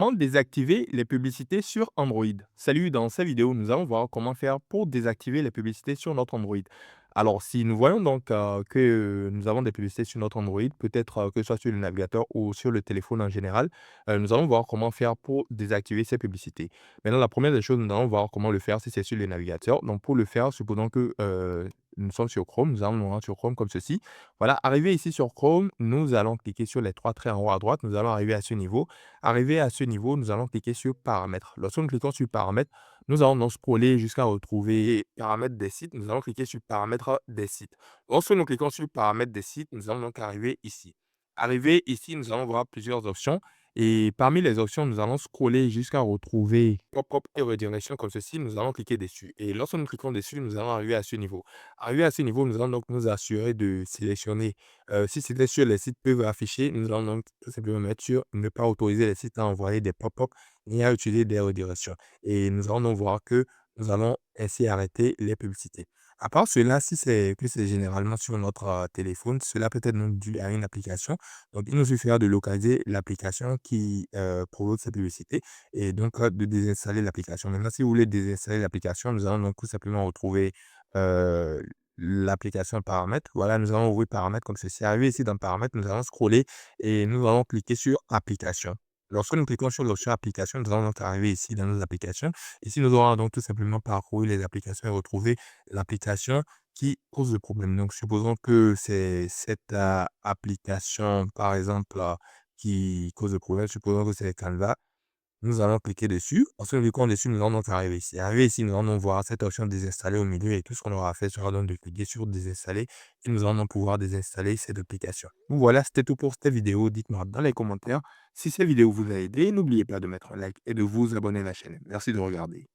Comment désactiver les publicités sur Android? Salut, dans cette vidéo, nous allons voir comment faire pour désactiver les publicités sur notre Android. Alors, si nous voyons donc que nous avons des publicités sur notre Android, peut-être que ce soit sur le navigateur ou sur le téléphone en général, nous allons voir comment faire pour désactiver ces publicités. Maintenant, la première des choses, nous allons voir comment le faire si c'est sur le navigateur. Donc, pour le faire, supposons que nous sommes sur Chrome, nous allons nous rendre sur Chrome comme ceci. Voilà, arrivé ici sur Chrome, nous allons cliquer sur les trois traits en haut à droite, nous allons arriver à ce niveau. Arrivé à ce niveau, nous allons cliquer sur paramètres. Lorsque nous cliquons sur paramètres, nous allons donc scroller jusqu'à retrouver paramètres des sites. Nous allons cliquer sur paramètres des sites. Lorsque nous cliquons sur paramètres des sites, nous allons donc arriver ici. Arrivé ici, nous allons voir plusieurs options. Et parmi les options, nous allons scroller jusqu'à retrouver pop-up et redirection comme ceci. Nous allons cliquer dessus. Et lorsque nous cliquons dessus, nous allons arriver à ce niveau. Arrivé à ce niveau, nous allons donc nous assurer de sélectionner si c'était sur les sites peuvent afficher, nous allons donc tout simplement mettre sur ne pas autoriser les sites à envoyer des pop-up ni à utiliser des redirections. Et nous allons donc voir que nous allons ainsi arrêter les publicités. À part cela, si c'est que c'est généralement sur notre téléphone, cela peut être donc dû à une application. Donc, il nous suffira de localiser l'application qui provoque ces publicités et donc de désinstaller l'application. Maintenant, si vous voulez désinstaller l'application, nous allons donc tout simplement retrouver euh, l'application paramètres. Voilà, nous allons ouvrir paramètres comme ceci. Arrivé ici dans paramètres, nous allons scroller et nous allons cliquer sur application. Lorsque nous cliquons sur l'option application, nous allons donc arriver ici dans nos applications. Ici, nous aurons donc tout simplement parcouru les applications et retrouver l'application qui cause le problème. Donc, supposons que c'est cette application, par exemple, qui cause le problème. Supposons que c'est Canva. Nous allons cliquer dessus. Ensuite, nous cliquons dessus, nous allons donc arriver ici. Arrivé ici, nous allons donc voir cette option désinstaller au milieu et tout ce qu'on aura fait sera donc de cliquer sur désinstaller et nous allons donc pouvoir désinstaller cette application. Donc voilà, c'était tout pour cette vidéo. Dites-moi dans les commentaires si cette vidéo vous a aidé. N'oubliez pas de mettre un like et de vous abonner à la chaîne. Merci de regarder.